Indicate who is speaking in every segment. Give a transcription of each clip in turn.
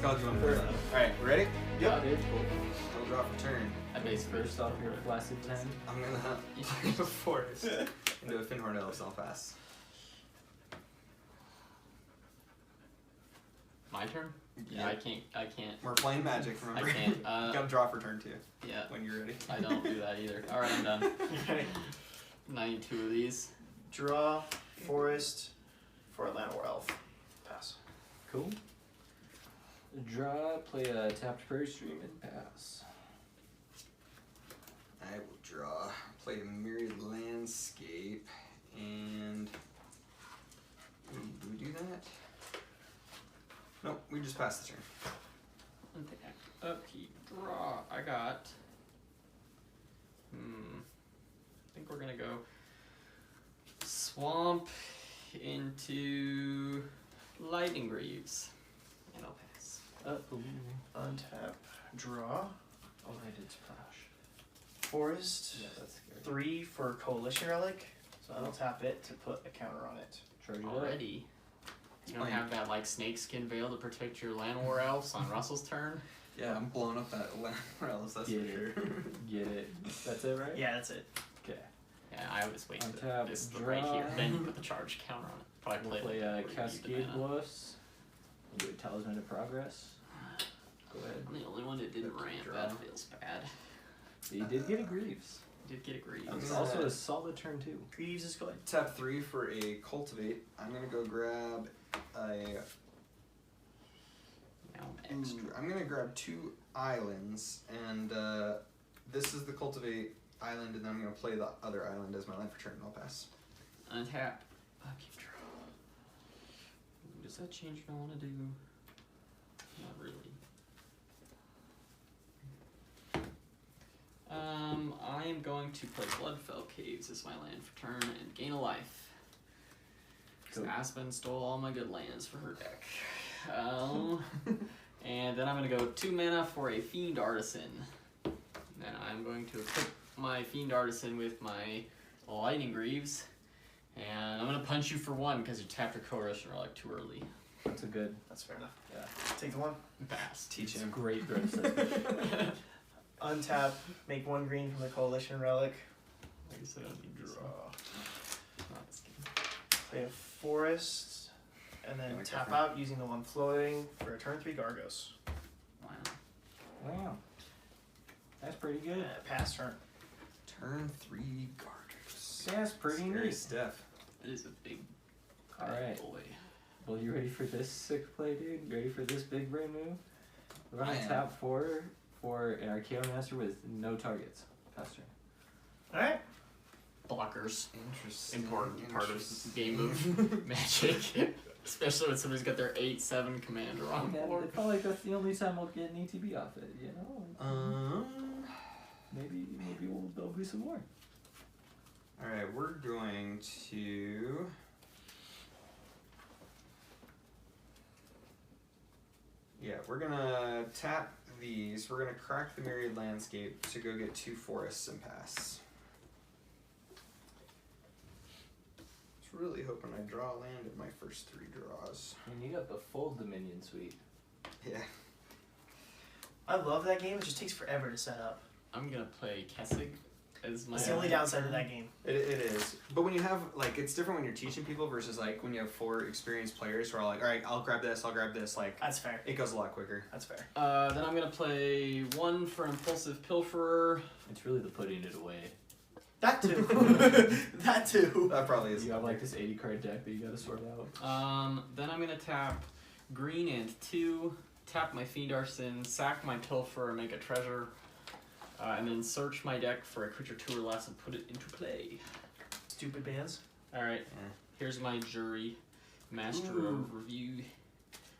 Speaker 1: called you on first. Alright, we ready?
Speaker 2: Yep.
Speaker 3: Dude, cool.
Speaker 1: I'll draw for turn.
Speaker 3: I base first off your flaccid 10.
Speaker 1: I'm gonna turn the forest into a Finhorn Elf, so I'll pass.
Speaker 3: My turn? Yeah, I can't.
Speaker 1: We're playing Magic, remember?
Speaker 3: I can't.
Speaker 1: You gotta draw for turn 2.
Speaker 3: Yeah.
Speaker 1: When you're ready.
Speaker 3: I don't do that either. Alright, I'm done.
Speaker 2: Okay.
Speaker 3: 92 of these.
Speaker 2: Draw, forest, for a land or elf. Pass.
Speaker 3: Cool. Draw, play a tapped prairie stream, and pass.
Speaker 1: I will draw, play a Myriad Landscape, and do we do that? Nope, we just pass the turn.
Speaker 3: Upkeep, draw. I got. I think we're gonna go swamp into lightning greaves, and I'll pass.
Speaker 2: Untap, draw,
Speaker 3: Oh, I did splash.
Speaker 2: forest,
Speaker 3: Yeah, that's scary.
Speaker 2: 3 for Coalition Relic, so I'll tap it to put a counter on it.
Speaker 3: Charge it already. You don't have that like snakeskin veil to protect your land war elves on Russell's turn.
Speaker 1: Yeah, I'm blowing up that Landrells, that's
Speaker 3: Get
Speaker 1: for sure.
Speaker 3: Get it. That's it, right?
Speaker 2: Yeah, that's it.
Speaker 3: Okay.
Speaker 4: Yeah, I always wait for
Speaker 3: Untap,
Speaker 4: this
Speaker 3: draw.
Speaker 4: right here. Then you put the charge counter on it. Probably
Speaker 3: We'll play
Speaker 4: it before you use the
Speaker 3: Cascade
Speaker 4: mana.
Speaker 3: Bluffs. We'll do a Talisman of Progress. Go ahead.
Speaker 4: I'm the only one that didn't ramp.
Speaker 1: Draw.
Speaker 4: That feels bad.
Speaker 3: You did get a Greaves.
Speaker 4: Did get a greed.
Speaker 1: I'm
Speaker 3: It's
Speaker 1: gonna-
Speaker 3: also a solid turn too.
Speaker 2: Greaves is good.
Speaker 1: Tap 3 for a Cultivate. I'm gonna go grab a.
Speaker 4: Now I'm extra.
Speaker 1: I'm gonna grab 2 islands, and this is the Cultivate island, and then I'm gonna play the other island as my land for turn, and I'll pass.
Speaker 4: Untap. Upkeep draw. Does that change what I want to do? Not really. I am going to play Bloodfell Caves as my land for turn and gain a life. Because
Speaker 3: Cool.
Speaker 4: Aspen stole all my good lands for her deck. And then I'm going to go 2 mana for a Fiend Artisan. Then I'm going to equip my Fiend Artisan with my Lightning Greaves. And I'm going to punch you for 1 because you tapped your Coalition Relic too early.
Speaker 3: That's a good.
Speaker 2: That's fair enough.
Speaker 3: Yeah.
Speaker 2: Take the 1.
Speaker 4: Pass.
Speaker 1: Teach
Speaker 3: It's a
Speaker 1: him.
Speaker 3: great growth system.
Speaker 2: Untap, make 1 green from the Coalition Relic.
Speaker 4: Like I said, I don't need this
Speaker 2: Draw.
Speaker 4: one. Not this game.
Speaker 2: Play a forest, and then
Speaker 1: Like
Speaker 2: tap
Speaker 1: that.
Speaker 2: out using the 1 floating for a turn 3 Gargos.
Speaker 4: Wow.
Speaker 3: Wow. That's pretty good.
Speaker 2: Pass turn.
Speaker 1: Turn 3 Gargos.
Speaker 3: That's pretty
Speaker 1: Scary
Speaker 3: neat.
Speaker 1: stuff.
Speaker 4: It is a big
Speaker 3: Alright.
Speaker 4: boy.
Speaker 3: Well, you ready for this sick play, dude? You ready for this big brain move? We're
Speaker 1: I
Speaker 3: gonna
Speaker 1: am.
Speaker 3: tap 4 for an Archaeon Master with no targets. Pass turn.
Speaker 2: Alright.
Speaker 4: Blockers.
Speaker 1: Interesting.
Speaker 4: Important part of game of Magic. Especially when somebody's got their 8/7 commander on
Speaker 3: Yeah,
Speaker 4: board.
Speaker 3: I felt like that's the only time I'll get an ETB off it, you know? Maybe there'll be some more.
Speaker 1: Alright, we're going to. Yeah, we're gonna tap these. We're gonna crack the Myriad Landscape to go get 2 forests and pass. I was really hoping I draw land in my first 3 draws.
Speaker 3: And you got the full Dominion suite.
Speaker 1: Yeah.
Speaker 2: I love that game, it just takes forever to set up.
Speaker 4: I'm gonna play Kessig as my.
Speaker 2: That's the only downside to that game.
Speaker 1: It is. But when you have, like, it's different when you're teaching people versus, like, when you have 4 experienced players who are like, alright, I'll grab this, like,
Speaker 2: That's fair.
Speaker 1: it goes a lot quicker.
Speaker 2: That's fair.
Speaker 4: Then I'm gonna play 1 for Impulsive Pilferer.
Speaker 3: It's really the putting it away.
Speaker 2: That too. That too.
Speaker 1: That probably is.
Speaker 3: You have like this 80 card deck that you gotta sort out.
Speaker 4: Then I'm gonna tap green and 2, tap my Fiend Artisan, sack my Pilferer, make a treasure, and then search my deck for a creature 2 or less and put it into play.
Speaker 2: Stupid bands.
Speaker 4: Alright, here's my jury. Master of Review.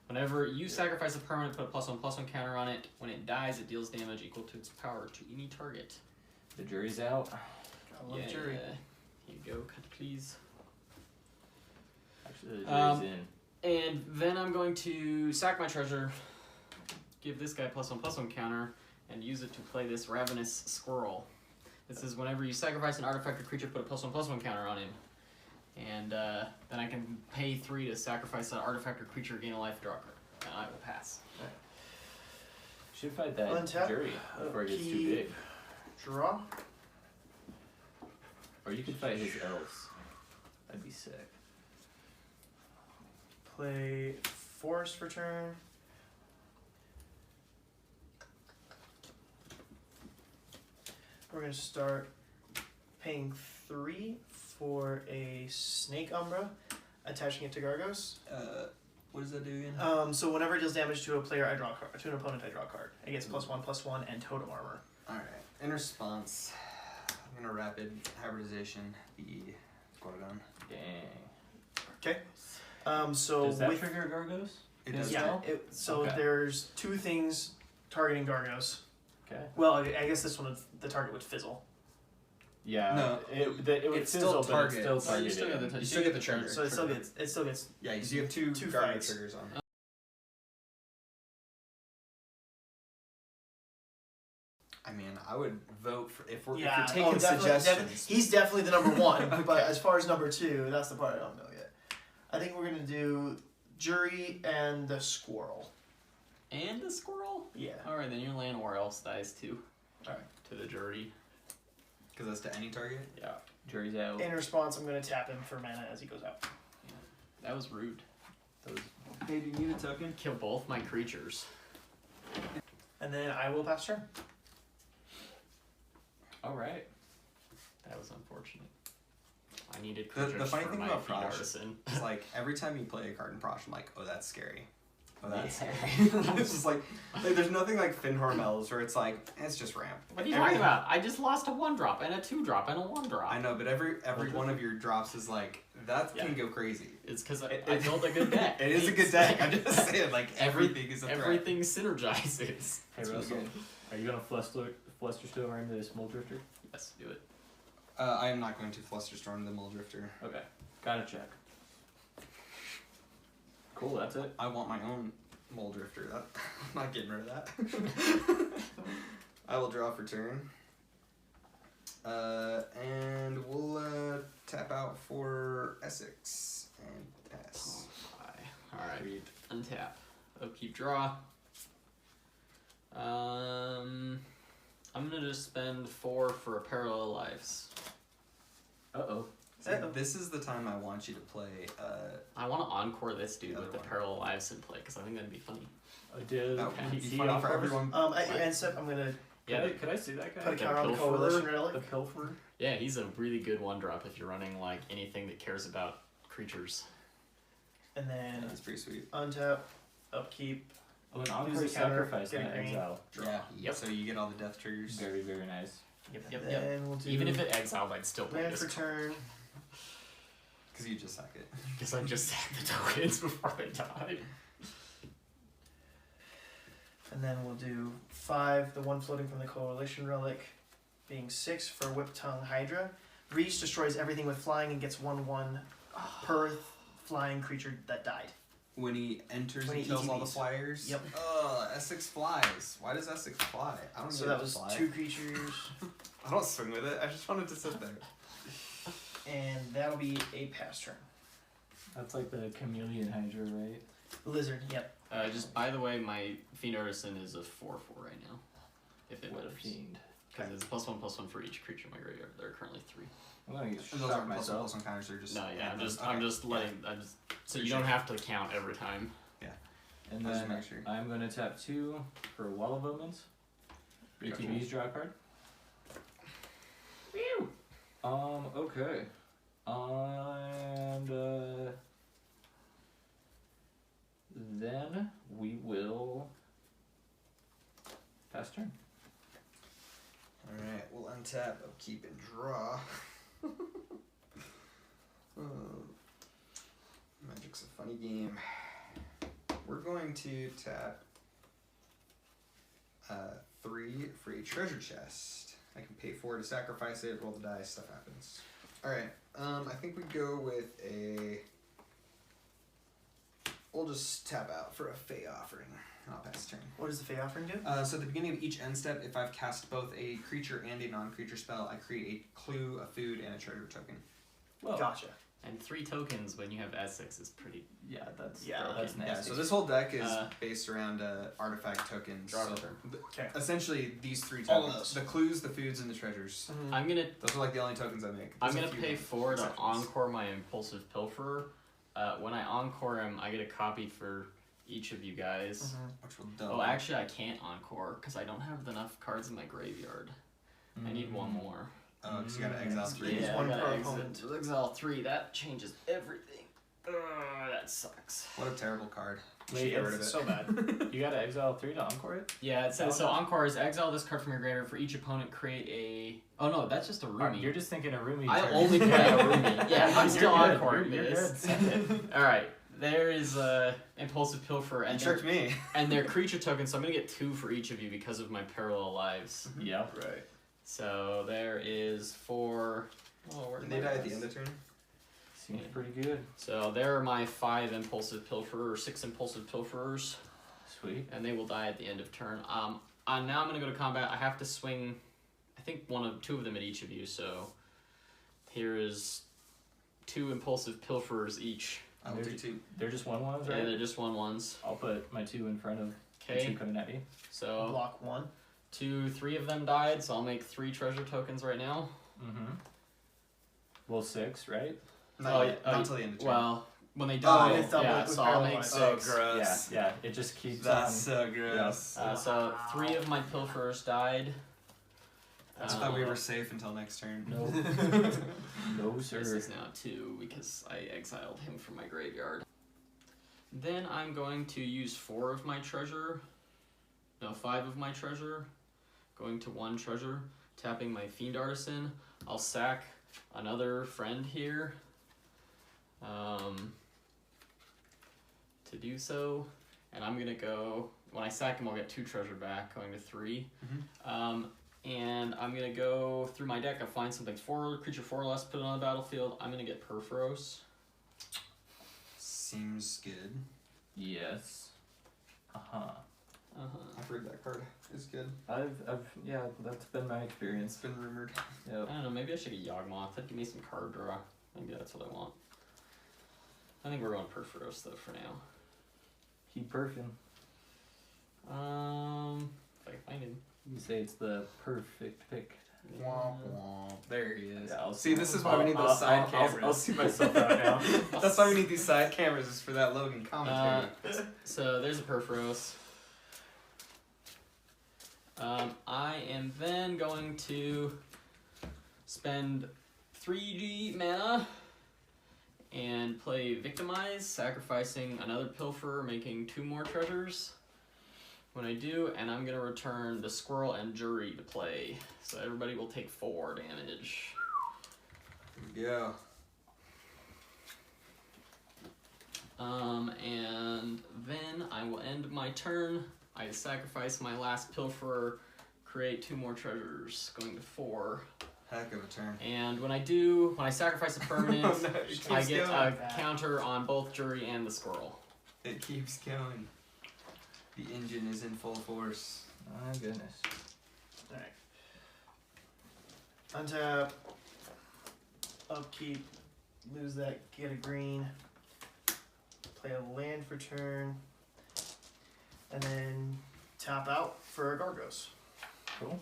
Speaker 4: Whenever you sacrifice a permanent, put a +1/+1 counter on it. When it dies, it deals damage equal to its power to any target.
Speaker 3: The jury's out.
Speaker 2: I love jury.
Speaker 4: Here you go, cut please.
Speaker 3: Actually, the jury's in.
Speaker 4: And then I'm going to sack my treasure, give this guy +1/+1 counter, and use it to play this Ravenous Squirrel. This is whenever you sacrifice an artifact or creature, put a +1/+1 counter on him. And then I can pay 3 to sacrifice an artifact or creature, gain a life, draw a card. And I will pass.
Speaker 3: Should fight that
Speaker 2: Untap,
Speaker 3: jury before it gets too
Speaker 2: upkeep.
Speaker 3: big.
Speaker 2: Draw.
Speaker 3: Or you could fight his elves. That'd be sick.
Speaker 2: Play Forest for turn. We're gonna start paying 3 for a Snake Umbra, attaching it to Gargos.
Speaker 1: What does that do again?
Speaker 2: So whenever it deals damage to a player, I draw a card. To an opponent, I draw a card. It gets +1/+1 and totem armor.
Speaker 1: Alright. In response, I'm gonna rapid hybridization the Gorgon.
Speaker 3: Dang.
Speaker 2: Okay. So
Speaker 3: Does that
Speaker 2: with
Speaker 3: trigger Gargos?
Speaker 1: It does.
Speaker 2: yeah,
Speaker 3: well?
Speaker 2: so
Speaker 3: Okay.
Speaker 2: there's 2 things targeting Gargos.
Speaker 3: Okay.
Speaker 2: Well, I guess this one the target would fizzle.
Speaker 3: Yeah.
Speaker 1: No,
Speaker 3: it would
Speaker 1: it's still
Speaker 3: fizzle, but
Speaker 1: target.
Speaker 3: it's still
Speaker 1: No,
Speaker 3: targeted.
Speaker 4: you still get the
Speaker 1: You still get the trigger.
Speaker 2: So it still gets
Speaker 1: Yeah, you have two
Speaker 2: Two
Speaker 1: Gargo
Speaker 2: fights.
Speaker 1: triggers on. I mean, I would vote for if you're taking suggestions.
Speaker 2: He's definitely the number 1,
Speaker 1: Okay.
Speaker 2: but as far as number 2, that's the part I don't know yet. I think we're gonna do Jury and the Squirrel.
Speaker 4: And the squirrel?
Speaker 2: Yeah.
Speaker 4: Alright, then your land war else dies too.
Speaker 2: Alright.
Speaker 4: To the jury.
Speaker 1: Because that's to any target.
Speaker 4: Yeah.
Speaker 3: Jury's out.
Speaker 2: In response, I'm gonna tap him for mana as he goes out.
Speaker 4: That was rude.
Speaker 3: Those
Speaker 1: Hey, do you need a token?
Speaker 4: Kill both my creatures.
Speaker 2: And then I will pass turn.
Speaker 4: Alright. That was unfortunate. I needed
Speaker 1: The
Speaker 4: creatures
Speaker 1: funny
Speaker 4: for
Speaker 1: thing
Speaker 4: my
Speaker 1: about
Speaker 4: feed
Speaker 1: Prossh
Speaker 4: artisan.
Speaker 1: It's like every time you play a card in Prossh, I'm like, oh, that's scary. Oh, that's
Speaker 4: Yeah.
Speaker 1: scary. It's just like there's nothing like Finhorn Elves where it's like, it's just ramp.
Speaker 4: What are you
Speaker 1: Every-
Speaker 4: talking about? I just lost a 1-drop and a 2-drop and a 1-drop.
Speaker 1: I know, but every one of your drops is like, that can go crazy.
Speaker 4: It's because I built a good deck.
Speaker 1: It is a good deck. I'm just saying, like, everything is a threat.
Speaker 4: Everything synergizes.
Speaker 3: Hey Russell, are you gonna Flusterstorm into this Drifter?
Speaker 4: Yes, do it.
Speaker 1: I am not going to Flusterstorm the Muldrifter.
Speaker 3: Okay, gotta check. Cool, that's it.
Speaker 1: I want my own Muldrifter. I'm not getting rid of that. I will draw for turn. And we'll tap out for Esix and pass.
Speaker 4: Alright, untap. Upkeep, draw. I'm gonna just spend 4 for a Parallel Lives.
Speaker 3: Uh-oh.
Speaker 1: See, this is the time I want you to play.
Speaker 4: I want to encore this dude
Speaker 1: The
Speaker 4: with
Speaker 1: other
Speaker 4: the
Speaker 1: one.
Speaker 4: Parallel Lives in play, because I think that'd be funny.
Speaker 3: Did
Speaker 1: that would be
Speaker 3: he
Speaker 1: funny
Speaker 3: offer
Speaker 1: for everyone.
Speaker 2: At your end step, I'm gonna
Speaker 4: Yeah,
Speaker 3: Could I see that guy?
Speaker 2: put a
Speaker 4: the
Speaker 2: counter on the
Speaker 4: Pilferer?
Speaker 2: Coalition Relic.
Speaker 3: The Pilfer?
Speaker 4: yeah, he's a really good 1-drop if you're running like anything that cares about creatures.
Speaker 2: And then
Speaker 1: That's pretty sweet.
Speaker 2: untap, upkeep.
Speaker 3: Oh, an
Speaker 2: Use
Speaker 3: encore
Speaker 2: the counter,
Speaker 3: sacrifice
Speaker 2: get
Speaker 3: and
Speaker 2: a green.
Speaker 3: exile.
Speaker 1: Yeah.
Speaker 4: Yep.
Speaker 1: So you get all the death triggers.
Speaker 3: Very, very nice.
Speaker 4: Yep,
Speaker 2: And then we'll do
Speaker 4: Even if it exiled, I'd still play
Speaker 2: land
Speaker 4: this
Speaker 2: for turn.
Speaker 1: Because you just suck it.
Speaker 4: because I just sacked the tokens before they died.
Speaker 2: And then we'll do 5, the one floating from the Coalition Relic, being 6 for Whip Tongue Hydra. Reach destroys everything with flying and gets 1/1 per flying creature that died.
Speaker 1: When he enters,
Speaker 2: When
Speaker 1: he
Speaker 2: he
Speaker 1: kills all the
Speaker 2: ETBs.
Speaker 1: flyers.
Speaker 2: Yep.
Speaker 1: Esix flies. Why does Esix fly? I don't
Speaker 2: So
Speaker 1: need
Speaker 2: that
Speaker 1: it to
Speaker 2: was
Speaker 1: fly.
Speaker 2: 2 creatures,
Speaker 1: I don't swing with it. I just wanted to sit there.
Speaker 2: and that'll be a pass turn.
Speaker 3: That's like the Chameleon Hydra, right?
Speaker 2: Lizard, yep.
Speaker 4: Just by the way, my Fiend Artisan is a 4/4 right now. If it
Speaker 3: What a
Speaker 4: matters.
Speaker 3: fiend.
Speaker 4: Because it's +1/+1 for each creature in my graveyard. There are currently 3.
Speaker 3: I'm gonna get
Speaker 1: And those
Speaker 3: shot
Speaker 1: aren't
Speaker 3: myself.
Speaker 1: plus counters. They're just
Speaker 4: No, yeah, I'm
Speaker 1: okay.
Speaker 4: just letting, so you don't have to count every time.
Speaker 3: And
Speaker 1: I'll just
Speaker 3: then
Speaker 1: make sure.
Speaker 3: I'm gonna tap 2 for Wall of Omens. ATBs, draw a card. Okay. And then we will pass turn.
Speaker 1: Alright, we'll untap, upkeep, and draw. Magic's a funny game. We're going to tap 3 for a treasure chest. I can pay 4 to sacrifice it, roll the dice, stuff happens. Alright, I think we go with a... We'll just tap out for a Fey Offering. I'll pass turn.
Speaker 2: What does the Fey Offering do?
Speaker 1: So at the beginning of each end step, if I've cast both a creature and a non-creature spell, I create a clue, a food, and a treasure token.
Speaker 3: Well,
Speaker 2: Gotcha.
Speaker 4: And 3 tokens when you have Esix is pretty.
Speaker 3: Yeah, that's
Speaker 4: broken.
Speaker 3: nasty.
Speaker 1: Yeah, so this whole deck is
Speaker 4: Uh,
Speaker 1: based around artifact tokens.
Speaker 4: Draw
Speaker 1: So
Speaker 4: a turn.
Speaker 2: Okay.
Speaker 1: essentially, these 3
Speaker 2: All of
Speaker 1: tokens:
Speaker 2: those.
Speaker 1: the clues, the foods, and the treasures.
Speaker 2: Mhm.
Speaker 4: I'm gonna
Speaker 1: Those are like the only tokens I make.
Speaker 4: I'm
Speaker 1: There's a
Speaker 4: gonna
Speaker 1: few
Speaker 4: pay 4 to
Speaker 1: exceptions.
Speaker 4: encore my Impulsive Pilferer. When I encore him, I get a copy for each of you guys.
Speaker 2: Mhm.
Speaker 1: Which will double.
Speaker 4: Oh, actually, I can't encore because I don't have enough cards in my graveyard. I need one more.
Speaker 1: Oh, because you gotta exile 3.
Speaker 2: Use
Speaker 4: Yeah,
Speaker 2: one
Speaker 4: I
Speaker 2: per
Speaker 4: gotta
Speaker 2: opponent.
Speaker 4: exile 3. That changes everything. That sucks.
Speaker 1: What a terrible card. You
Speaker 3: Wait,
Speaker 1: should get rid of
Speaker 2: It's
Speaker 1: it.
Speaker 2: so bad.
Speaker 3: You gotta exile 3 to encore it?
Speaker 4: Yeah, it says
Speaker 3: Oh,
Speaker 4: so.
Speaker 3: no.
Speaker 4: Encore is exile this card from your graveyard for each opponent. Create a. Oh no, that's just a Rumi.
Speaker 3: You're just thinking a Rumi.
Speaker 4: I
Speaker 3: turn.
Speaker 4: only play a Rumi. Yeah, I'm still
Speaker 3: You're good.
Speaker 4: encoring
Speaker 3: You're
Speaker 4: this.
Speaker 3: good. Send it.
Speaker 4: All right, there is Impulsive Pilfer,
Speaker 1: You
Speaker 4: and
Speaker 1: tricked me.
Speaker 4: they're creature tokens. So I'm gonna get 2 for each of you because of my parallel lives.
Speaker 3: Yeah.
Speaker 1: Right.
Speaker 4: So there is 4. Oh, where
Speaker 1: And
Speaker 4: did
Speaker 1: they
Speaker 4: my
Speaker 1: die at the
Speaker 4: dice?
Speaker 1: end of turn.
Speaker 3: Seems pretty good.
Speaker 4: So there are my 5 Impulsive Pilferers, or 6 Impulsive Pilferers,
Speaker 3: Sweet.
Speaker 4: and they will die at the end of turn. Now I'm gonna go to combat. I have to swing, I think 2 of them at each of you. So here is 2 Impulsive Pilferers each.
Speaker 1: I will do 2.
Speaker 3: They're just 1/1s,
Speaker 4: Yeah,
Speaker 3: right?
Speaker 4: they're just 1/1s.
Speaker 3: I'll put my 2 in front of the 2
Speaker 4: Okay,
Speaker 3: coming at you.
Speaker 4: so
Speaker 2: Block 1.
Speaker 4: 3 of them died. So I'll make 3 treasure tokens right now.
Speaker 3: Mm-hmm. Well, 6, right?
Speaker 1: Not,
Speaker 4: yeah,
Speaker 1: not until the end of turn.
Speaker 4: Well, when they die,
Speaker 2: it's double
Speaker 4: yeah.
Speaker 2: with
Speaker 4: So I'll make
Speaker 2: paralyzed.
Speaker 4: 6.
Speaker 1: Oh, gross.
Speaker 3: Yeah. It just keeps
Speaker 1: That's
Speaker 3: on.
Speaker 1: so gross.
Speaker 4: So 3 of my pilferers died.
Speaker 1: I thought we were safe until next turn.
Speaker 3: No. No,
Speaker 4: This
Speaker 3: sir.
Speaker 4: is now 2 because I exiled him from my graveyard. Then I'm going to use 4 of my treasure. No, 5 of my treasure. Going to 1 treasure. Tapping my Fiend Artisan. I'll sack another friend here. To do so. And I'm gonna go. When I sack him, I'll get 2 treasure back, going to 3. And I'm gonna go through my deck. I'll find something creature 4 or less, put it on the battlefield. I'm gonna get Perforos.
Speaker 1: Seems good.
Speaker 3: Yes. Uh-huh.
Speaker 1: I've heard that card is good.
Speaker 3: Yeah, that's been my
Speaker 1: It's
Speaker 3: experience.
Speaker 1: been rumored.
Speaker 3: Yep.
Speaker 4: I don't know. Maybe I should get Yawgmoth. That'd give me some card draw. Maybe that's what I want. I think we're going Perforos though for now.
Speaker 3: Keep perfing.
Speaker 4: If I can find him.
Speaker 3: You say it's the perfect pick.
Speaker 1: Womp womp. There he is.
Speaker 3: Yeah, I'll
Speaker 1: See, this is why we need those side cameras.
Speaker 3: I'll see myself out now.
Speaker 1: That's why we need these side cameras, is for that Logan commentary.
Speaker 4: So there's a Perforos. I am then going to spend 3G mana and play Victimize, sacrificing another Pilferer, making 2 more treasures. When I do, and I'm going to return the Squirrel and Jury to play. So everybody will take 4 damage.
Speaker 1: Here we go.
Speaker 4: And then I will end my turn. I sacrifice my last Pilferer, create 2 more treasures, going to 4.
Speaker 1: Heck of a turn.
Speaker 4: And when I sacrifice a permanent,
Speaker 1: Oh, no, it keeps
Speaker 4: I get
Speaker 1: going.
Speaker 4: a counter on both Jury and the Squirrel.
Speaker 1: It keeps going. The engine is in full force.
Speaker 3: My goodness.
Speaker 2: Alright. Untap. Upkeep. Lose that. Get a green. Play a land for turn. And then tap out for a Gargos.
Speaker 3: Cool.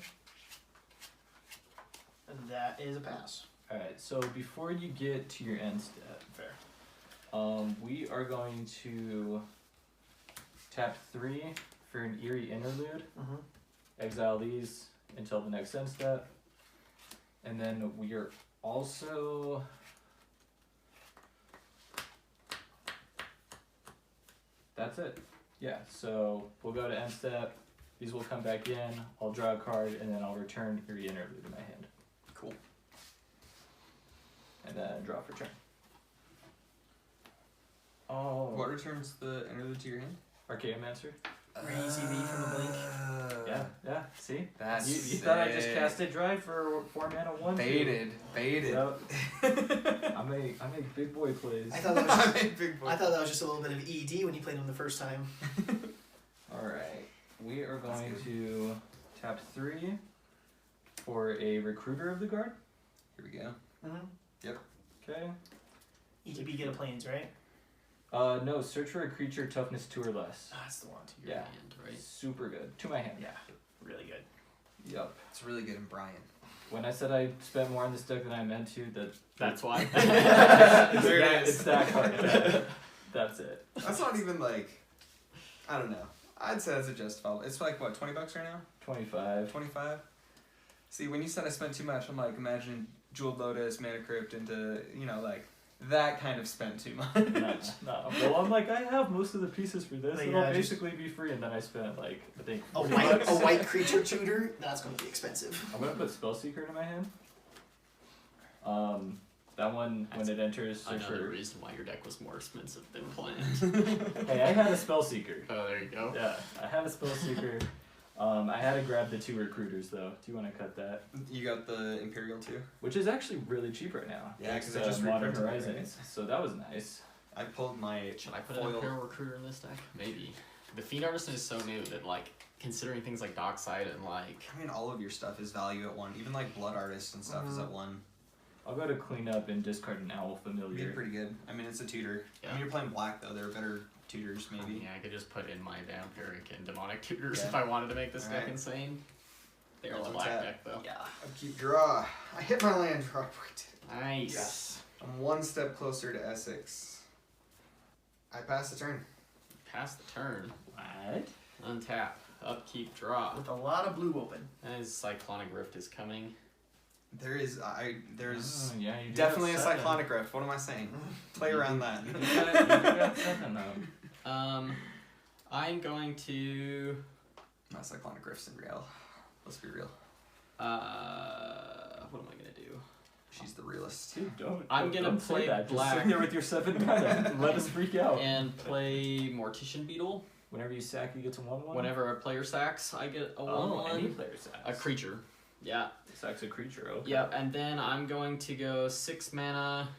Speaker 2: And that is a pass.
Speaker 3: Alright, so before you get to your end step,
Speaker 2: Fair.
Speaker 3: we are going to tap 3 for an Eerie Interlude.
Speaker 2: Mm-hmm.
Speaker 3: Exile these until the next end step. And then we are also... That's it. Yeah, so we'll go to end step. These will come back in. I'll draw a card, and then I'll return Eerie Interlude in my hand.
Speaker 4: Cool.
Speaker 3: And then draw for turn. Oh.
Speaker 1: What returns the interlude to your hand?
Speaker 3: Archaeomancer?
Speaker 2: Re-ETB from the blink.
Speaker 3: Yeah, see?
Speaker 1: That's
Speaker 3: You thought I just
Speaker 1: sick.
Speaker 3: casted drive for 4 mana 1/2.
Speaker 1: Baited.
Speaker 3: Yep. I make big boy plays.
Speaker 2: I thought that was
Speaker 1: I
Speaker 2: just,
Speaker 1: made big boy.
Speaker 2: I thought that was just a little bit of ED when you played him the first time.
Speaker 3: Alright. We are
Speaker 1: That's
Speaker 3: going
Speaker 1: good.
Speaker 3: to tap 3 for a Recruiter of the Guard.
Speaker 1: Here we go.
Speaker 2: Mm-hmm.
Speaker 3: Okay.
Speaker 2: ETB get a planes, right?
Speaker 3: No, search for a creature toughness 2 or less.
Speaker 2: That's the one.
Speaker 4: To your
Speaker 3: Yeah.
Speaker 4: hand, right?
Speaker 3: Super good. To my hand.
Speaker 2: Yeah, really good.
Speaker 3: Yep.
Speaker 1: It's really good in Brian.
Speaker 3: When I said I spent more on this deck than I meant to,
Speaker 4: That's why.
Speaker 1: There it is.
Speaker 3: It's that card. That's it.
Speaker 1: That's not even like, I don't know. I'd say that's a justifiable. It's like what, $20 right now?
Speaker 3: 25.
Speaker 1: 25. See, when you said I spent too much, I'm like imagining Jeweled Lotus, Mana Crypt into like that kind of spent too much.
Speaker 3: No. Well, I'm like, I have most of the pieces for this.
Speaker 2: But
Speaker 3: It'll
Speaker 2: yeah,
Speaker 3: basically be free, and then I spent like I think
Speaker 2: A
Speaker 3: 40
Speaker 2: white,
Speaker 3: bucks.
Speaker 2: a white creature tutor? That's going to be expensive.
Speaker 3: I'm gonna put Spellseeker into my hand. That one when it enters. search
Speaker 4: Another
Speaker 3: for-
Speaker 4: reason why your deck was more expensive than planned.
Speaker 3: Hey, I had a Spellseeker.
Speaker 4: Oh, there you go.
Speaker 3: Yeah, I had a Spellseeker. I had to grab the 2 recruiters though. Do you want to cut that?
Speaker 1: You got the Imperial too?
Speaker 3: Which is actually really cheap right now.
Speaker 1: Yeah,
Speaker 3: Thanks
Speaker 1: 'cause it
Speaker 3: to
Speaker 1: just
Speaker 3: Modern
Speaker 1: reprinted it,
Speaker 3: Horizons. So that was nice.
Speaker 1: I pulled my
Speaker 4: Should I put an
Speaker 1: foil.
Speaker 4: Imperial Recruiter in this deck? Maybe. The Fiend Artisan is so new that, like, considering things like Dockside and, like...
Speaker 1: I mean, all of your stuff is value at 1. Even like Blood Artist and stuff is at 1.
Speaker 3: I'll go to clean up and discard an Owl
Speaker 1: Be
Speaker 3: Familiar.
Speaker 1: pretty good. I mean, it's a tutor.
Speaker 4: Yeah.
Speaker 1: I mean, you're playing black though. There are better tutors maybe.
Speaker 4: Yeah, I could just put in my Vampiric and Demonic Tutors
Speaker 1: Yeah.
Speaker 4: if I wanted to make this deck
Speaker 1: Alright.
Speaker 4: insane. They're
Speaker 1: Let's
Speaker 4: a black
Speaker 1: tap.
Speaker 4: deck, though.
Speaker 2: Yeah.
Speaker 1: Upkeep draw. I hit my land drop.
Speaker 4: Nice.
Speaker 2: Yes.
Speaker 1: I'm 1 step closer to Esix. I pass the turn.
Speaker 4: Pass the turn.
Speaker 3: What?
Speaker 4: Untap. Upkeep, draw.
Speaker 2: With a lot of blue open.
Speaker 4: And his Cyclonic Rift is coming.
Speaker 1: There's
Speaker 3: Oh, yeah, you do
Speaker 1: definitely a
Speaker 3: have 7.
Speaker 1: Cyclonic Rift. What am I saying? Play around that.
Speaker 3: You got 7 though.
Speaker 4: I'm going to...
Speaker 1: My Cyclonic Rift's in real. Let's be real.
Speaker 4: What am I gonna do?
Speaker 1: She's the realist.
Speaker 3: Dude, don't.
Speaker 4: I'm gonna
Speaker 3: don't say
Speaker 4: play
Speaker 3: that.
Speaker 4: black.
Speaker 3: Just sit there with your 7 mana. Let us freak out.
Speaker 4: And play Mortician Beetle.
Speaker 3: Whenever you sack, you get to 1/1.
Speaker 4: Whenever a player sacks, I get a 1/1.
Speaker 3: Any player sacks.
Speaker 4: A creature. Yeah.
Speaker 3: Sacks a creature. Okay.
Speaker 4: Yep, and then I'm going to go 6 mana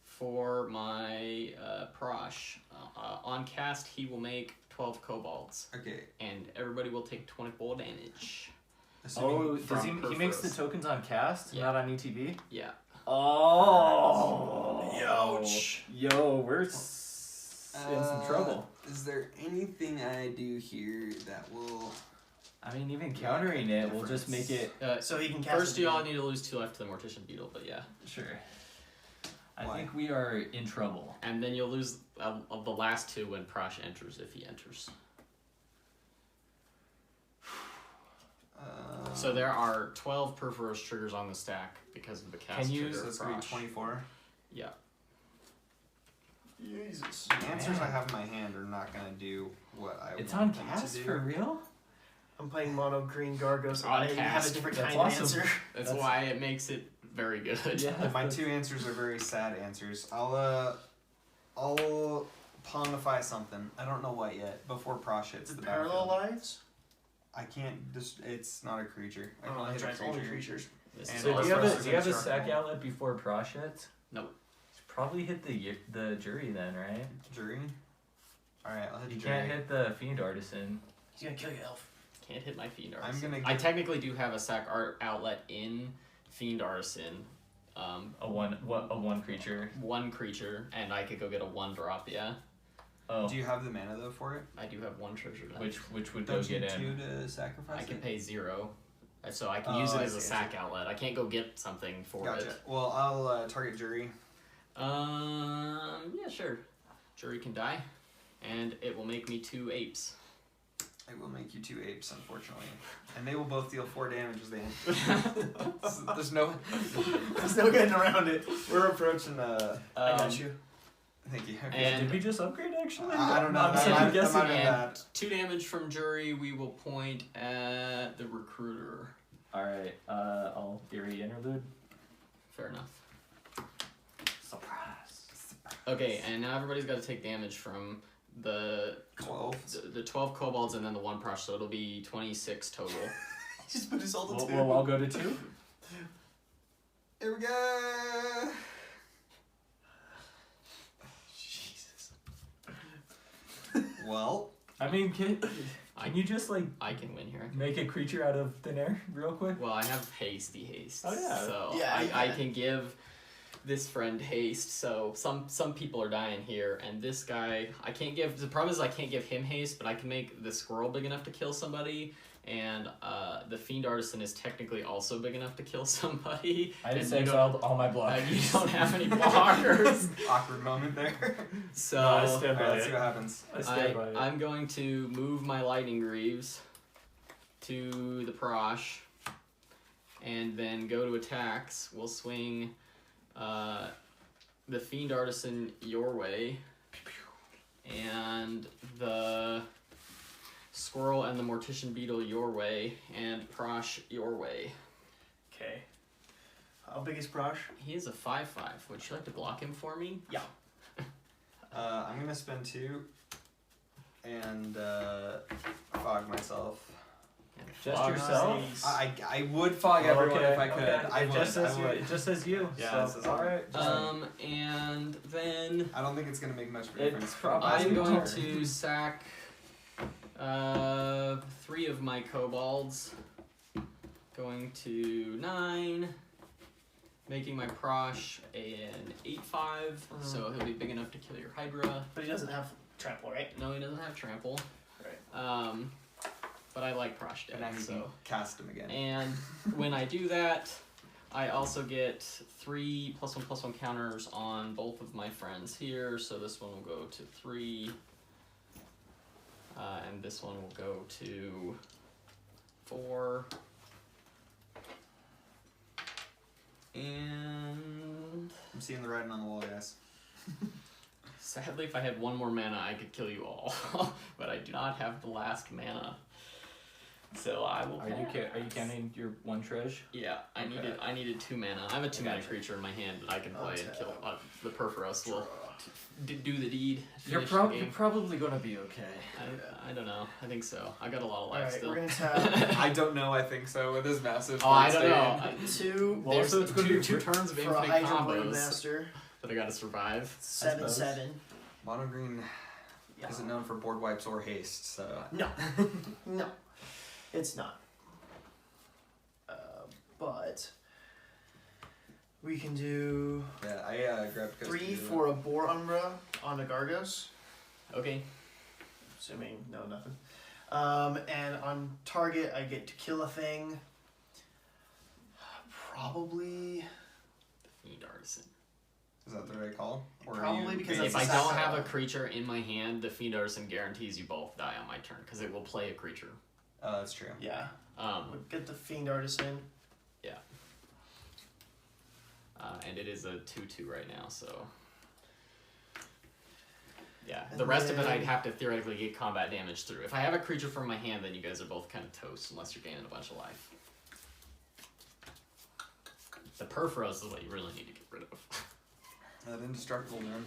Speaker 4: for my Prossh. On cast, he will make 12 kobolds,
Speaker 1: Okay.
Speaker 4: and everybody will take 24 damage.
Speaker 3: Oh,
Speaker 1: Assuming
Speaker 3: does he
Speaker 1: from
Speaker 3: makes the
Speaker 1: Perforos.
Speaker 3: tokens on cast,
Speaker 4: Yeah.
Speaker 3: not on ETB?
Speaker 4: Yeah.
Speaker 3: Oh.
Speaker 2: Ouch.
Speaker 3: Yo, we're in some trouble.
Speaker 1: Is there anything I do here that will?
Speaker 3: I mean, even countering it will just make it.
Speaker 2: So he can cast
Speaker 4: First,
Speaker 2: it
Speaker 4: you all
Speaker 2: again.
Speaker 4: need to lose 2 life to the Mortician Beetle, but yeah.
Speaker 3: Sure. I
Speaker 1: Why?
Speaker 3: think we are in trouble.
Speaker 4: And then you'll lose of the last 2 when Prossh enters, if he enters. So there are 12 Perforos triggers on the stack because of the cast
Speaker 3: Can you-
Speaker 4: trigger
Speaker 1: So
Speaker 4: of
Speaker 1: it's gonna be
Speaker 4: Prossh.
Speaker 1: 24.
Speaker 4: Yeah.
Speaker 2: Jesus.
Speaker 1: The answers I have in my hand are not gonna do what I
Speaker 3: It's
Speaker 1: want
Speaker 3: on
Speaker 1: them
Speaker 3: cast
Speaker 1: to do.
Speaker 3: for real?
Speaker 2: I'm playing mono green Gargos.
Speaker 4: On
Speaker 2: I have a
Speaker 4: cast.
Speaker 2: different
Speaker 3: That's
Speaker 2: kind
Speaker 3: awesome.
Speaker 2: of answer.
Speaker 4: That's
Speaker 3: That's-
Speaker 4: why it makes it very good.
Speaker 3: Yeah.
Speaker 1: My 2 answers are very sad answers. I'll pawnify something. I don't know what yet. Before Prossh hits the
Speaker 2: Parallel
Speaker 1: battlefield.
Speaker 2: lives?
Speaker 1: I can't. It's not a creature. I can
Speaker 2: Oh,
Speaker 1: only
Speaker 2: that's
Speaker 1: hit
Speaker 2: right.
Speaker 1: a
Speaker 2: It's only
Speaker 1: creature.
Speaker 2: creatures.
Speaker 4: This
Speaker 1: And
Speaker 4: is
Speaker 3: So
Speaker 1: all
Speaker 3: do you have
Speaker 1: Prossh
Speaker 3: a
Speaker 1: is
Speaker 3: do you have a
Speaker 1: indestructible.
Speaker 3: sack outlet before Prossh hits?
Speaker 4: Nope.
Speaker 3: Probably hit the jury then, right?
Speaker 1: Jury. All right, I'll hit
Speaker 3: You
Speaker 1: the jury.
Speaker 3: can't hit the Fiend Artisan.
Speaker 2: He's gonna kill you, Elf.
Speaker 4: Can't hit my Fiend
Speaker 1: I'm
Speaker 4: Artisan.
Speaker 1: gonna
Speaker 4: I
Speaker 1: give-
Speaker 4: technically do have a sack art outlet in Fiend Artisan.
Speaker 3: A one creature.
Speaker 4: 1 creature, and I could go get a 1-drop, yeah.
Speaker 3: Oh,
Speaker 1: Do you have the mana though for it?
Speaker 4: I do have 1 treasure left.
Speaker 3: which would go
Speaker 1: Don't you
Speaker 3: get in?
Speaker 1: 2 to sacrifice
Speaker 4: I can
Speaker 1: it?
Speaker 4: pay 0. So I can
Speaker 1: Oh,
Speaker 4: use it
Speaker 1: I
Speaker 4: as a
Speaker 1: see, I
Speaker 4: sack outlet. I can't go get something for
Speaker 1: Gotcha.
Speaker 4: it.
Speaker 1: Well, I'll target jury.
Speaker 4: Yeah, sure. Jury can die, and it will make me 2 apes.
Speaker 1: I will make you 2 apes, unfortunately, and they will both deal 4 damage as they hit. There's no.
Speaker 2: There's no getting around it.
Speaker 1: We're approaching.
Speaker 2: I got you.
Speaker 1: Thank you.
Speaker 4: And-
Speaker 3: Did we just upgrade actually?
Speaker 1: I don't know.
Speaker 3: I'm
Speaker 1: That
Speaker 3: second
Speaker 1: might-
Speaker 3: guessing.
Speaker 1: that might have been
Speaker 4: And
Speaker 1: that.
Speaker 4: 2 damage from Jury, we will point at the Recruiter.
Speaker 3: All right. I'll Eerie Interlude.
Speaker 4: Fair enough.
Speaker 3: Surprise.
Speaker 4: Okay, and now everybody's got to take damage from the
Speaker 1: 12.
Speaker 4: 12 kobolds and then the 1 Prossh, so it'll be 26 total.
Speaker 2: Just put his all the
Speaker 3: We'll all go to 2.
Speaker 1: Here we go.
Speaker 2: Jesus.
Speaker 1: Well,
Speaker 3: I mean, can you just like
Speaker 4: I can win here.
Speaker 3: make a creature out of thin air real quick?
Speaker 4: Well, I have haste.
Speaker 3: Oh, yeah.
Speaker 4: So
Speaker 2: Yeah,
Speaker 4: I
Speaker 2: yeah.
Speaker 4: can give this friend haste, so some people are dying here, and this guy I can't give. The problem is I can't give him haste, but I can make the squirrel big enough to kill somebody, and the fiend artisan is technically also big enough to kill somebody.
Speaker 3: I just
Speaker 4: and you
Speaker 3: exiled all my blockers.
Speaker 4: you don't have any blockers.
Speaker 1: Awkward moment there.
Speaker 4: So
Speaker 3: No, I stand by
Speaker 1: Alright, let's
Speaker 3: it.
Speaker 1: see what happens.
Speaker 3: I stand by it.
Speaker 4: I'm going to move my lightning greaves to the Prossh, and then go to attacks. We'll swing the fiend artisan your way, and the squirrel and the mortician beetle your way, and Prossh your way.
Speaker 2: Okay. How big is Prossh?
Speaker 4: He is a 5/5. Would you like to block him for me?
Speaker 2: Yeah.
Speaker 1: I'm gonna spend 2 and fog myself.
Speaker 3: Just
Speaker 4: Fog
Speaker 3: yourself?
Speaker 2: Nice.
Speaker 1: I would fog everyone if I could.
Speaker 3: Okay.
Speaker 1: I would.
Speaker 3: It just says you.
Speaker 1: Yeah, it
Speaker 3: So,
Speaker 1: says
Speaker 3: all
Speaker 1: you.
Speaker 3: right.
Speaker 4: And then
Speaker 1: I don't think it's gonna make much of a
Speaker 3: It
Speaker 1: difference.
Speaker 3: probably-
Speaker 4: I'm going
Speaker 3: turn.
Speaker 4: to sack 3 of my kobolds. Going to 9. Making my Prossh an 8/5, so he'll be big enough to kill your Hydra.
Speaker 2: But he doesn't have trample, right?
Speaker 4: No, he doesn't have trample.
Speaker 2: Right.
Speaker 4: But I like Prossh
Speaker 1: And now
Speaker 4: dead,
Speaker 1: you can
Speaker 4: so.
Speaker 1: cast him again.
Speaker 4: And when I do that, I also get 3 +1/+1 counters on both of my friends here. So this one will go to 3, and this one will go to 4. And
Speaker 1: I'm seeing the writing on the wall, guys.
Speaker 4: sadly, if I had 1 more mana, I could kill you all. But I do not have the last mana. So I will.
Speaker 3: Are you counting your 1 treasure?
Speaker 4: Yeah, I
Speaker 3: Okay.
Speaker 4: needed 2 mana. I have a 2-mana
Speaker 3: gotcha.
Speaker 4: creature in my hand that I can play and kill.
Speaker 2: Untap.
Speaker 4: The Perforos will do the deed.
Speaker 3: You're
Speaker 4: finish the game.
Speaker 3: probably gonna be okay.
Speaker 4: I don't know. I think so. I got a lot of life
Speaker 2: Alright,
Speaker 4: still.
Speaker 2: we're gonna tap
Speaker 1: I don't know. I think so. With this massive.
Speaker 4: Oh, I
Speaker 1: board
Speaker 4: don't know.
Speaker 1: stand.
Speaker 2: 2
Speaker 3: Well,
Speaker 4: There's
Speaker 3: so it's gonna be
Speaker 4: two turns of
Speaker 2: for a
Speaker 4: infinite
Speaker 2: Hydra Blade
Speaker 4: combos
Speaker 2: Master.
Speaker 4: that I gotta survive.
Speaker 2: 7/7.
Speaker 1: Mono green
Speaker 2: Yeah.
Speaker 1: isn't known for board wipes or haste, so.
Speaker 2: No. No. It's not. But we can do
Speaker 1: Yeah, I grabbed.
Speaker 2: 3 for a Boar Umbra on a Gargos.
Speaker 4: Okay.
Speaker 2: Assuming no nothing. And on target I get to kill a thing. Probably
Speaker 4: Fiend Artisan.
Speaker 1: Is that the right call? Or are
Speaker 2: Probably
Speaker 1: you
Speaker 2: because
Speaker 1: basing
Speaker 2: that's
Speaker 4: If
Speaker 2: a
Speaker 4: I don't
Speaker 2: sack.
Speaker 4: have a creature in my hand, the Fiend Artisan guarantees you both die on my turn because it will play a creature.
Speaker 1: Oh, that's true.
Speaker 2: yeah.
Speaker 4: Um,
Speaker 2: We'll get the Fiend Artisan.
Speaker 4: and it is a 2/2 right now, so. Yeah,
Speaker 2: And
Speaker 4: the rest of it
Speaker 2: then-
Speaker 4: I'd have to theoretically get combat damage through. If I have a creature from my hand, then you guys are both kind of toast unless you're gaining a bunch of life. The Perforos is what you really need to get rid of.
Speaker 1: That indestructible man.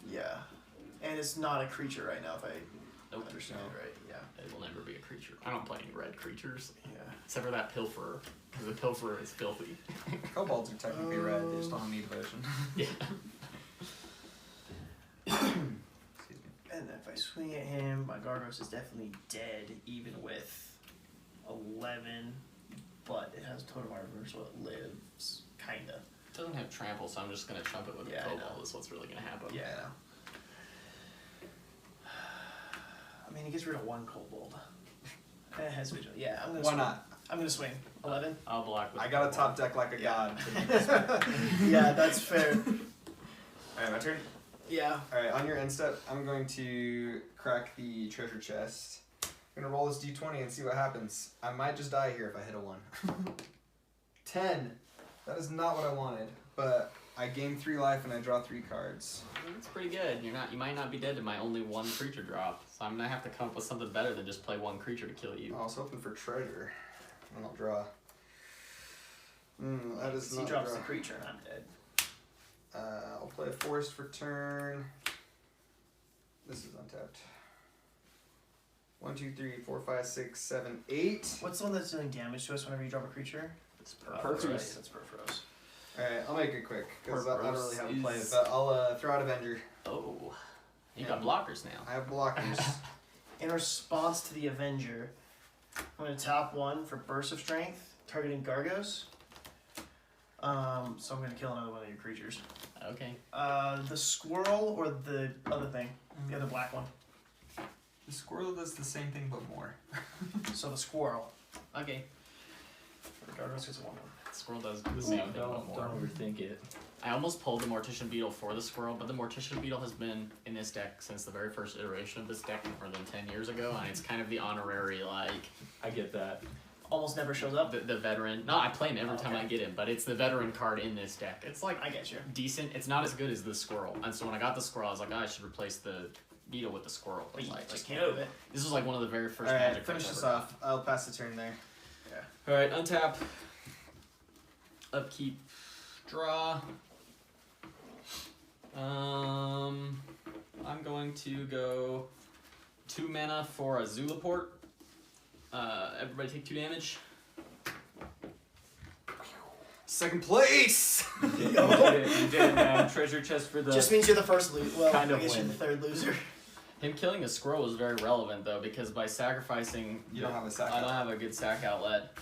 Speaker 2: Yeah. And it's not a creature right now if I
Speaker 4: Nope.
Speaker 2: understand it right. Yeah.
Speaker 4: It will never be a creature. I don't play any red creatures,
Speaker 2: Yeah.
Speaker 4: except for that Pilferer, because the Pilferer is filthy.
Speaker 1: Kobolds are technically red. They just don't have any devotion.
Speaker 4: Yeah.
Speaker 1: Excuse me.
Speaker 2: And if I swing at him, my Gargos is definitely dead, even with 11. But it has Totem Armor, so it lives, kinda.
Speaker 4: It doesn't have trample, so I'm just gonna chump it with
Speaker 2: Yeah,
Speaker 4: a
Speaker 2: I
Speaker 4: Kobold.
Speaker 2: know.
Speaker 4: Is what's really gonna happen.
Speaker 2: Yeah. I mean, he gets rid of 1 Kobold. It has vigil. Yeah, I'm gonna
Speaker 1: Why
Speaker 2: swing.
Speaker 1: not?
Speaker 2: I'm gonna swing. 11?
Speaker 4: I'll block with
Speaker 1: I
Speaker 4: the
Speaker 1: got a
Speaker 4: Kobold.
Speaker 1: top deck like a god.
Speaker 2: Yeah, that's fair.
Speaker 1: Alright, my turn.
Speaker 2: Yeah.
Speaker 1: Alright, on your end step, I'm going to crack the treasure chest. I'm gonna roll this d20 and see what happens. I might just die here if I hit a 1. 10. That is not what I wanted, but I gain 3 life and I draw 3 cards.
Speaker 4: That's pretty good. You might not be dead to my only 1 creature drop, so I'm gonna have to come up with something better than just play 1 creature to kill you.
Speaker 1: I was hoping for treasure. And I'll draw. That is
Speaker 2: He
Speaker 1: not
Speaker 2: drops
Speaker 1: draw.
Speaker 2: the creature and I'm dead.
Speaker 1: I'll play a forest for turn. This is untapped. 1, 2, 3, 4, 5, 6, 7, 8.
Speaker 2: What's the one that's dealing damage to us whenever you drop a creature?
Speaker 4: It's
Speaker 2: That's
Speaker 4: perfect.
Speaker 2: right, that's Perforos.
Speaker 1: Alright, I'll make it quick, because I don't really have a play,
Speaker 4: Is-
Speaker 1: but I'll throw out Avenger.
Speaker 4: Oh, you got blockers now.
Speaker 1: I have blockers.
Speaker 2: In response to the Avenger, I'm going to tap 1 for Burst of Strength, targeting Gargos. So I'm gonna kill another one of your creatures.
Speaker 4: Okay.
Speaker 2: The squirrel or the other thing, the other black one.
Speaker 1: The squirrel does the same thing but more.
Speaker 2: So the squirrel.
Speaker 4: Okay.
Speaker 2: Gargos gets a 1/1.
Speaker 4: Squirrel does the same thing, but
Speaker 3: Don't
Speaker 4: more.
Speaker 3: overthink it.
Speaker 4: I almost pulled the Mortician Beetle for the squirrel, but the Mortician Beetle has been in this deck since the very first iteration of this deck more than 10 years ago, and it's kind of the honorary, like,
Speaker 3: I get that.
Speaker 2: Almost never shows up.
Speaker 4: the veteran. No, I play him every time I get him, but it's the veteran card in this deck. It's like
Speaker 2: I get you.
Speaker 4: decent. It's not as good as the squirrel, and so when I got the squirrel, I was like, oh, I should replace the beetle with the squirrel. But
Speaker 2: But
Speaker 4: I
Speaker 2: you just
Speaker 4: can't
Speaker 2: can't
Speaker 4: do
Speaker 2: do it.
Speaker 4: This was like one of the very first
Speaker 1: Alright,
Speaker 4: Magic
Speaker 1: finish
Speaker 4: cards
Speaker 1: this
Speaker 4: I ever
Speaker 1: off. I'll pass the turn there.
Speaker 4: got. All right, untap. Upkeep. Draw. I'm going to go 2 mana for a Zulaport. Everybody take 2 damage.
Speaker 1: Second place!
Speaker 3: You did it, you did it, man. Treasure chest for the.
Speaker 2: Just means you're the first loser. Well,
Speaker 3: Kind
Speaker 2: I
Speaker 3: of
Speaker 2: guess you're
Speaker 3: win.
Speaker 2: the third loser.
Speaker 4: Him killing a squirrel is very relevant though, because by sacrificing,
Speaker 1: You don't have a sack
Speaker 4: I don't
Speaker 1: outlet.
Speaker 4: have a good sack outlet.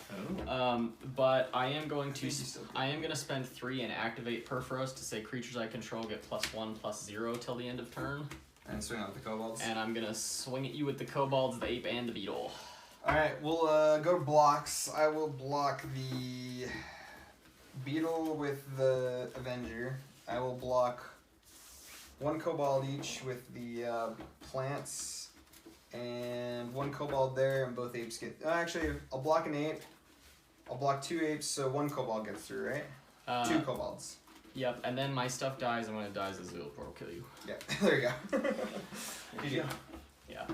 Speaker 3: Oh.
Speaker 4: But I am going to.
Speaker 1: Think you still do.
Speaker 4: I am going to spend 3 and activate Perforos to say creatures I control get +1/+0 till the end of turn,
Speaker 1: And swing out with the kobolds.
Speaker 4: and I'm gonna swing at you with the kobolds, the ape, and the beetle.
Speaker 1: Alright, we'll go to blocks. I will block the beetle with the Avenger. I will block 1 kobold each with the plants, and 1 kobold there, and both apes get. Actually, I'll block an ape. I'll block 2 apes, so 1 kobold gets through, right? 2 kobolds.
Speaker 4: Yep, and then my stuff dies, and when it dies, the Zulaport will kill you.
Speaker 1: Yeah, there you go.
Speaker 2: Yeah.
Speaker 4: Yeah.